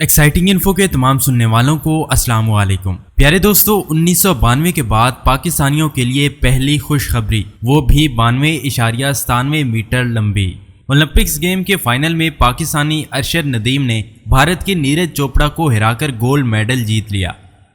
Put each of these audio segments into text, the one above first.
Exciting info کے تمام سننے والوں کو السلام علیکم۔ پیارے دوستو، 1992 کے بعد پاکستانیوں کے لیے پہلی خوشخبری، وہ بھی 92.97 میٹر لمبی۔ اولمپکس گیم کے فائنل میں پاکستانی ارشد ندیم نے بھارت کی نیرج چوپڑا کو ہرا کر گولڈ میڈل جیت لیا۔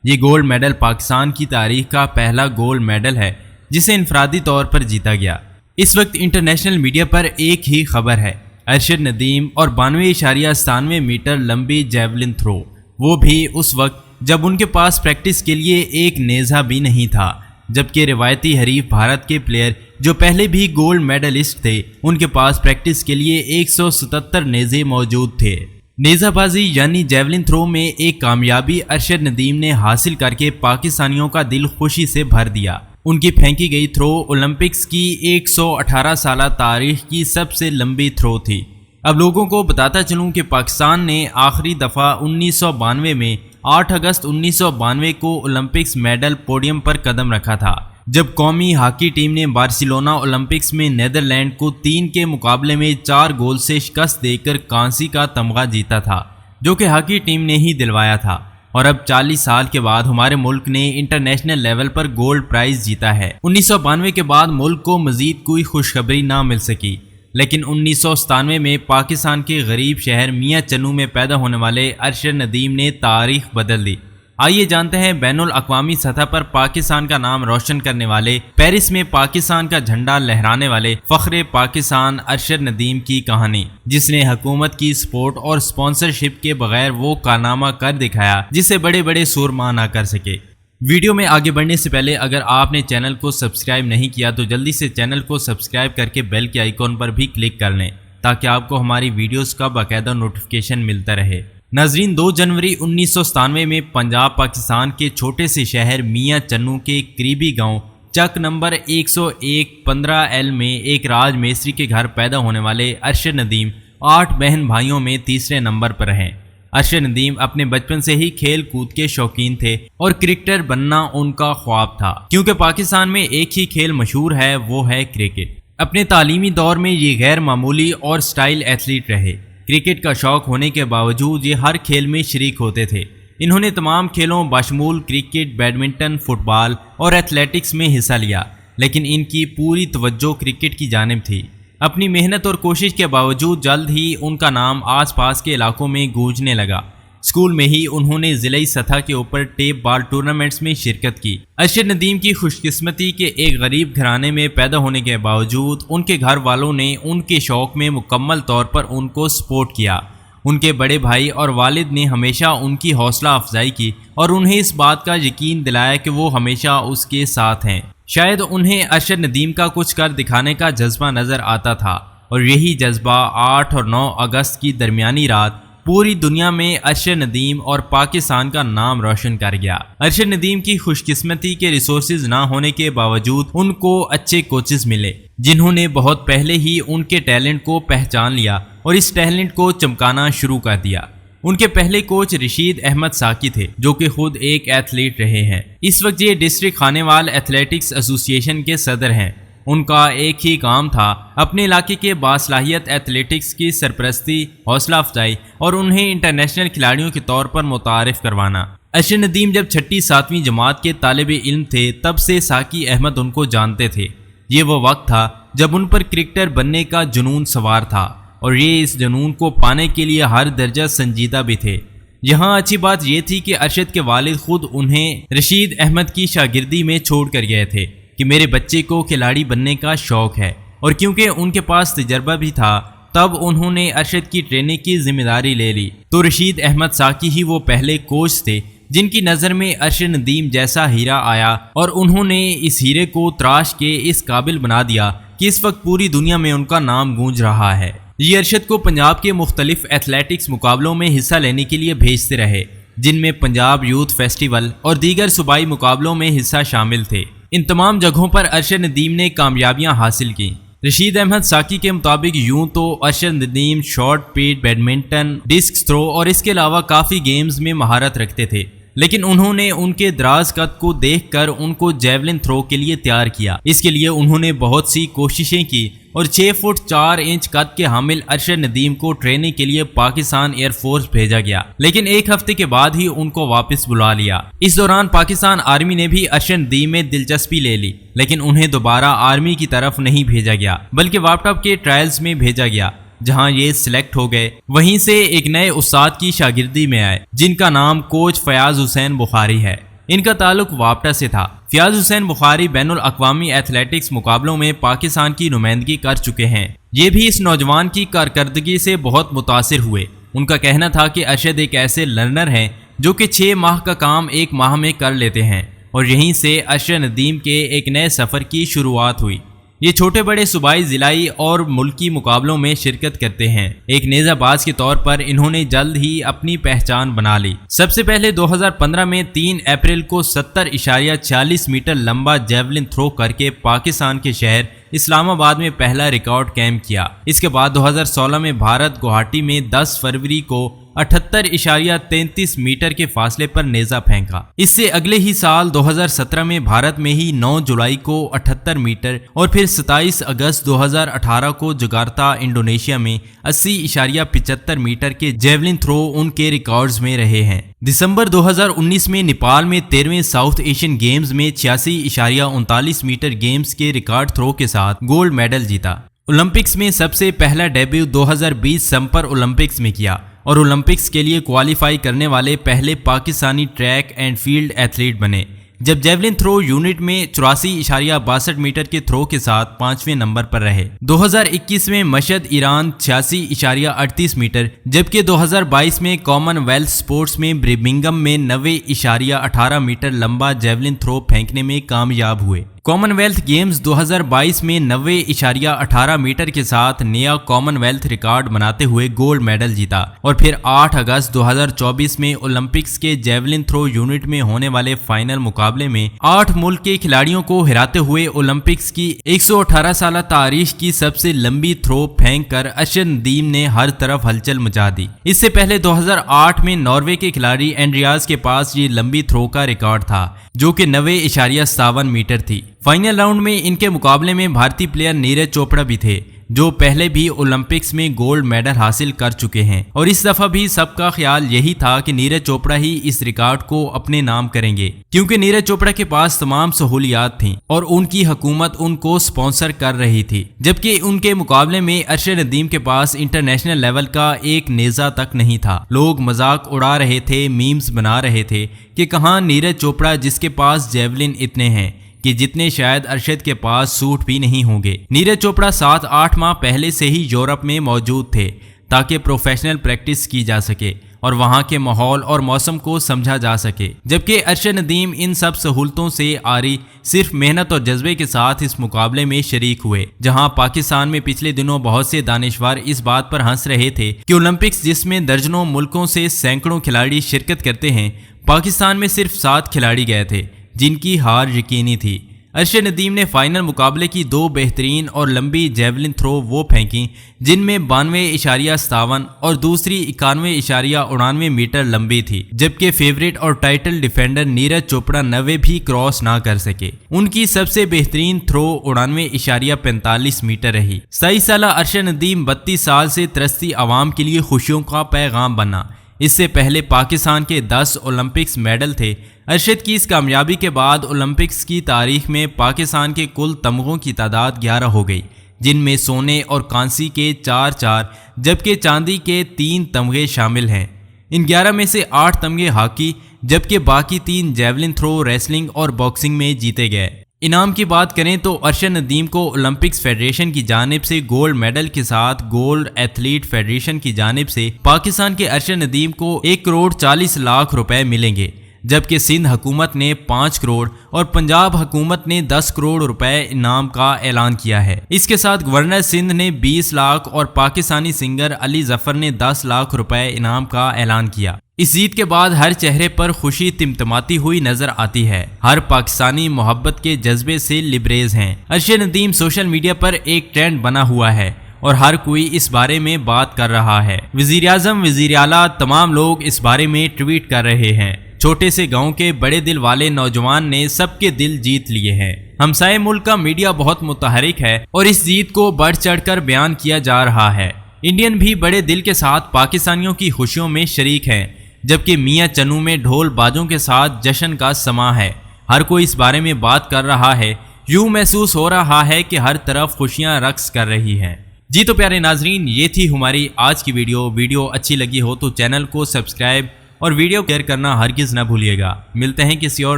یہ گولڈ میڈل پاکستان کی تاریخ کا پہلا گولڈ میڈل ہے جسے انفرادی طور پر جیتا گیا۔ اس وقت انٹرنیشنل میڈیا پر ایک ہی خبر ہے، ارشد ندیم اور 92.97 میٹر لمبی جیولن تھرو، وہ بھی اس وقت جب ان کے پاس پریکٹس کے لیے ایک نیزہ بھی نہیں تھا، جبکہ روایتی حریف بھارت کے پلیئر جو پہلے بھی گولڈ میڈلسٹ تھے ان کے پاس پریکٹس کے لیے 177 نیزے موجود تھے۔ نیزہ بازی یعنی جیولن تھرو میں ایک کامیابی ارشد ندیم نے حاصل کر کے پاکستانیوں کا دل خوشی سے بھر دیا۔ ان کی پھینکی گئی تھرو اولمپکس کی 118 سالہ تاریخ کی سب سے لمبی تھرو تھی۔ اب لوگوں کو بتاتا چلوں کہ پاکستان نے آخری دفعہ 1992 میں 8 اگست 1992 کو اولمپکس میڈل پوڈیم پر قدم رکھا تھا، جب قومی ہاکی ٹیم نے بارسلونا اولمپکس میں نیدرلینڈ کو 3 کے مقابلے میں 4 گول سے شکست دے کر کانسی کا تمغہ جیتا تھا، جو کہ ہاکی ٹیم نے ہی دلوایا تھا۔ اور اب 40 سال کے بعد ہمارے ملک نے انٹرنیشنل لیول پر گولڈ پرائز جیتا ہے۔ 1992 کے بعد ملک کو مزید کوئی خوشخبری نہ مل سکی، لیکن 1997 میں پاکستان کے غریب شہر میاں چنو میں پیدا ہونے والے ارشد ندیم نے تاریخ بدل دی۔ آئیے جانتے ہیں بین الاقوامی سطح پر پاکستان کا نام روشن کرنے والے، پیرس میں پاکستان کا جھنڈا لہرانے والے فخر پاکستان ارشد ندیم کی کہانی، جس نے حکومت کی سپورٹ اور سپانسرشپ کے بغیر وہ کارنامہ کر دکھایا جسے بڑے بڑے سورما نہ کر سکے۔ ویڈیو میں آگے بڑھنے سے پہلے اگر آپ نے چینل کو سبسکرائب نہیں کیا تو جلدی سے چینل کو سبسکرائب کر کے بیل کے آئیکن پر بھی کلک کر لیں تاکہ آپ کو ہماری ویڈیوز کا باقاعدہ نوٹیفیکیشن ملتا رہے۔ ناظرین، 2 جنوری 1997 میں پنجاب پاکستان کے چھوٹے سے شہر میاں چنو کے قریبی گاؤں چک نمبر 101-15L میں ایک راج میستری کے گھر پیدا ہونے والے ارشد ندیم 8 بہن بھائیوں میں تیسرے نمبر پر ہیں۔ ارشد ندیم اپنے بچپن سے ہی کھیل کود کے شوقین تھے اور کرکٹر بننا ان کا خواب تھا، کیونکہ پاکستان میں ایک ہی کھیل مشہور ہے، وہ ہے کرکٹ۔ اپنے تعلیمی دور میں یہ غیر معمولی اور سٹائل ایتھلیٹ رہے۔ کرکٹ کا شوق ہونے کے باوجود یہ ہر کھیل میں شریک ہوتے تھے۔ انہوں نے تمام کھیلوں بشمول کرکٹ، بیڈمنٹن، فٹ بال اور ایتھلیٹکس میں حصہ لیا، لیکن ان کی پوری توجہ کرکٹ کی جانب تھی۔ اپنی محنت اور کوشش کے باوجود جلد ہی ان کا نام آس پاس کے علاقوں میں گونجنے لگا۔ اسکول میں ہی انہوں نے ضلعی سطح کے اوپر ٹیپ بال ٹورنامنٹس میں شرکت کی۔ ارشد ندیم کی خوش قسمتی کے ایک غریب گھرانے میں پیدا ہونے کے باوجود ان کے گھر والوں نے ان کے شوق میں مکمل طور پر ان کو سپورٹ کیا۔ ان کے بڑے بھائی اور والد نے ہمیشہ ان کی حوصلہ افزائی کی اور انہیں اس بات کا یقین دلایا کہ وہ ہمیشہ اس کے ساتھ ہیں۔ شاید انہیں ارشد ندیم کا کچھ کر دکھانے کا جذبہ نظر آتا تھا، اور یہی جذبہ 8 اور 9 اگست کی درمیانی رات پوری دنیا میں ارشد ندیم اور پاکستان کا نام روشن کر گیا۔ ارشد ندیم کی خوش قسمتی کے ریسورسز نہ ہونے کے باوجود ان کو اچھے کوچز ملے، جنہوں نے بہت پہلے ہی ان کے ٹیلنٹ کو پہچان لیا اور اس ٹیلنٹ کو چمکانا شروع کر دیا۔ ان کے پہلے کوچ رشید احمد ساکی تھے، جو کہ خود ایک ایتھلیٹ رہے ہیں۔ اس وقت یہ ڈسٹرکٹ خانیوال ایتھلیٹکس ایسوسی ایشن کے صدر ہیں۔ ان کا ایک ہی کام تھا، اپنے علاقے کے باصلاحیت ایتھلیٹکس کی سرپرستی، حوصلہ افزائی اور انہیں انٹرنیشنل کھلاڑیوں کے طور پر متعارف کروانا۔ ارشد ندیم جب 6 7ویں جماعت کے طالب علم تھے تب سے ساکی احمد ان کو جانتے تھے۔ یہ وہ وقت تھا جب ان پر کرکٹر بننے کا جنون سوار تھا، اور یہ اس جنون کو پانے کے لیے ہر درجہ سنجیدہ بھی تھے۔ یہاں اچھی بات یہ تھی کہ ارشد کے والد خود انہیں رشید احمد کی شاگردی میں چھوڑ کر گئے تھے کہ میرے بچے کو کھلاڑی بننے کا شوق ہے، اور کیونکہ ان کے پاس تجربہ بھی تھا تب انہوں نے ارشد کی ٹریننگ کی ذمہ داری لے لی۔ تو رشید احمد ساکی ہی وہ پہلے کوچ تھے جن کی نظر میں ارشد ندیم جیسا ہیرا آیا، اور انہوں نے اس ہیرے کو تراش کے اس قابل بنا دیا کہ اس وقت پوری دنیا میں ان کا نام گونج رہا ہے۔ یہ ارشد کو پنجاب کے مختلف ایتھلیٹکس مقابلوں میں حصہ لینے کے لیے بھیجتے رہے، جن میں پنجاب یوتھ فیسٹیول اور دیگر صوبائی مقابلوں میں حصہ شامل تھے۔ ان تمام جگہوں پر ارشد ندیم نے کامیابیاں حاصل کی۔ رشید احمد ساکی کے مطابق یوں تو ارشد ندیم شارٹ پیٹ، بیڈمنٹن، ڈسک تھرو اور اس کے علاوہ کافی گیمز میں مہارت رکھتے تھے، لیکن انہوں نے ان کے دراز قد کو دیکھ کر ان کو جیولن تھرو کے لیے تیار کیا۔ اس کے لیے انہوں نے بہت سی کوششیں کی اور 6 فٹ 4 انچ قد کے حامل ارشد ندیم کو ٹریننگ کے لیے پاکستان ایئر فورس بھیجا گیا، لیکن 1 ہفتے کے بعد ہی ان کو واپس بلا لیا۔ اس دوران پاکستان آرمی نے بھی ارشد ندیم میں دلچسپی لے لی، لیکن انہیں دوبارہ آرمی کی طرف نہیں بھیجا گیا بلکہ واپ ٹاپ کے ٹرائلز میں بھیجا گیا، جہاں یہ سلیکٹ ہو گئے۔ وہیں سے ایک نئے استاد کی شاگردی میں آئے جن کا نام کوچ فیاض حسین بخاری ہے۔ ان کا تعلق واپٹا سے تھا۔ فیاض حسین بخاری بین الاقوامی ایتھلیٹکس مقابلوں میں پاکستان کی نمائندگی کر چکے ہیں۔ یہ بھی اس نوجوان کی کارکردگی سے بہت متاثر ہوئے۔ ان کا کہنا تھا کہ ارشد ایک ایسے لرنر ہیں جو کہ 6 ماہ کا کام 1 ماہ میں کر لیتے ہیں، اور یہیں سے ارشد ندیم کے ایک نئے سفر کی شروعات ہوئی۔ یہ چھوٹے بڑے صوبائی، ضلعی اور ملکی مقابلوں میں شرکت کرتے ہیں۔ ایک نیزہ باز کے طور پر انہوں نے جلد ہی اپنی پہچان بنا لی۔ سب سے پہلے 2015 میں 3 اپریل کو 70.46 میٹر لمبا جیولن تھرو کر کے پاکستان کے شہر اسلام آباد میں پہلا ریکارڈ قائم کیا۔ اس کے بعد 2016 میں بھارت گوہاٹی میں 10 فروری کو 78.33 میٹر کے فاصلے پر نیزہ پھینکا۔ اس سے اگلے ہی سال 2017 میں بھارت میں ہی 9 جولائی کو 78 میٹر اور پھر 27 اگست 2018 کو جکارتا انڈونیشیا میں 80.75 میٹر کے جیولن تھرو ان کے ریکارڈز میں رہے ہیں۔ دسمبر 2019 میں نیپال میں 13ویں ساؤتھ ایشین گیمز میں 86.39 میٹر گیمز کے ریکارڈ تھرو کے ساتھ گولڈ میڈل جیتا۔ اولمپکس میں سب سے پہلا ڈیبیو 2020 سمر اولمپکس میں کیا اور اولمپکس کے لیے کوالیفائی کرنے والے پہلے Pakistani track and field athlete بنے، جب جیولن تھرو یونٹ میں 84.62 میٹر کے تھرو کے ساتھ 5ویں نمبر پر رہے۔ 2021 میں مشہد ایران 86.38 میٹر، جبکہ 2022 میں کامن ویلتھ سپورٹس میں برمنگھم میں 90.18 میٹر لمبا جیولن تھرو پھینکنے میں کامیاب ہوئے۔ کامن ویلتھ گیمز 2022 میں 90.18 میٹر کے ساتھ نیا کامن ویلتھ ریکارڈ بناتے ہوئے گولڈ میڈل جیتا، اور پھر 8 اگست 2024 میں اولمپکس کے جیولن تھرو یونٹ میں ہونے والے فائنل مقابلے میں 8 ملک کے کھلاڑیوں کو ہراتے ہوئے اولمپکس کی 118 سالہ تاریخ کی سب سے لمبی تھرو پھینک کر ارشد ندیم نے ہر طرف ہلچل مچا دی۔ اس سے پہلے 2008 میں ناروے کے کھلاڑی اینڈریاز کے پاس یہ لمبی تھرو کا ریکارڈ تھا، جو کہ 90.57 میٹر تھی۔ فائنل راؤنڈ میں ان کے مقابلے میں بھارتی پلیئر نیرج چوپڑا بھی تھے، جو پہلے بھی اولمپکس میں گولڈ میڈل حاصل کر چکے ہیں، اور اس دفعہ بھی سب کا خیال یہی تھا کہ نیرج چوپڑا ہی اس ریکارڈ کو اپنے نام کریں گے، کیونکہ نیرج چوپڑا کے پاس تمام سہولیات تھیں اور ان کی حکومت ان کو سپانسر کر رہی تھی، جبکہ ان کے مقابلے میں ارشد ندیم کے پاس انٹرنیشنل لیول کا ایک نیزہ تک نہیں تھا۔ لوگ مذاق اڑا رہے تھے، میمز بنا رہے تھے کہ کہاں نیرج چوپڑا جس کے پاس جیولن اتنے ہیں کہ جتنے شاید ارشد کے پاس سوٹ بھی نہیں ہوں گے۔ نیرج چوپڑا 7-8 ماہ پہلے سے ہی یورپ میں موجود تھے تاکہ پروفیشنل پریکٹس کی جا سکے اور وہاں کے ماحول اور موسم کو سمجھا جا سکے، جبکہ ارشد ندیم ان سب سہولتوں سے آری صرف محنت اور جذبے کے ساتھ اس مقابلے میں شریک ہوئے، جہاں پاکستان میں پچھلے دنوں بہت سے دانشور اس بات پر ہنس رہے تھے کہ اولمپکس جس میں درجنوں ملکوں سے سینکڑوں کھلاڑی شرکت کرتے ہیں، پاکستان میں صرف 7 کھلاڑی گئے تھے جن کی ہار یقینی تھی۔ ارشد ندیم نے فائنل مقابلے کی 2 بہترین اور لمبی جیولن تھرو وہ پھینکی جن میں 92.57 اور دوسری 91.99 میٹر لمبی تھی، جبکہ فیورٹ اور ٹائٹل ڈیفینڈر نیرج چوپڑا 90 بھی کراس نہ کر سکے۔ ان کی سب سے بہترین تھرو 99.45 میٹر رہی۔ 27 سالہ ارشد ندیم 32 سال سے ترستی عوام کے لیے خوشیوں کا پیغام بنا۔ اس سے پہلے پاکستان کے 10 اولمپکس میڈل تھے۔ ارشد کی اس کامیابی کے بعد اولمپکس کی تاریخ میں پاکستان کے کل تمغوں کی تعداد 11 ہو گئی، جن میں سونے اور کانسی کے 4 جبکہ چاندی کے 3 تمغے شامل ہیں۔ ان 11 میں سے 8 تمغے ہاکی، جبکہ باقی 3 جیولن تھرو، ریسلنگ اور باکسنگ میں جیتے گئے۔ انعام کی بات کریں تو ارشد ندیم کو اولمپکس فیڈریشن کی جانب سے گولڈ میڈل کے ساتھ گولڈ ایتھلیٹ فیڈریشن کی جانب سے پاکستان کے ارشد ندیم کو 1,40,00,000 روپے ملیں گے، جبکہ سندھ حکومت نے 5 کروڑ اور پنجاب حکومت نے 10 کروڑ روپے انعام کا اعلان کیا ہے۔ اس کے ساتھ گورنر سندھ نے 20 لاکھ اور پاکستانی سنگر علی ظفر نے 10 لاکھ روپے انعام کا اعلان کیا۔ اس جیت کے بعد ہر چہرے پر خوشی تمتماتی ہوئی نظر آتی ہے۔ ہر پاکستانی محبت کے جذبے سے لبریز ہیں۔ ارشد ندیم سوشل میڈیا پر ایک ٹرینڈ بنا ہوا ہے اور ہر کوئی اس بارے میں بات کر رہا ہے۔ وزیر اعظم، وزیر اعلیٰ، تمام لوگ اس بارے میں ٹویٹ کر رہے ہیں۔ چھوٹے سے گاؤں کے بڑے دل والے نوجوان نے سب کے دل جیت لیے ہیں۔ ہمسائے ملک کا میڈیا بہت متحرک ہے اور اس جیت کو بڑھ چڑھ کر بیان کیا جا رہا ہے۔ انڈین بھی بڑے دل کے ساتھ پاکستانیوں کی خوشیوں میں شریک ہیں، جبکہ میاں چنو میں ڈھول بازوں کے ساتھ جشن کا سماں ہے۔ ہر کوئی اس بارے میں بات کر رہا ہے، یوں محسوس ہو رہا ہے کہ ہر طرف خوشیاں رقص کر رہی ہیں۔ جی تو پیارے ناظرین، یہ تھی ہماری آج کی ویڈیو اچھی لگی ہو تو چینل کو سبسکرائب اور ویڈیو شیئر کرنا ہرگز نہ بھولیے گا۔ ملتے ہیں کسی اور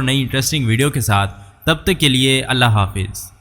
نئی انٹرسٹنگ ویڈیو کے ساتھ، تب تک کے لیے اللہ حافظ۔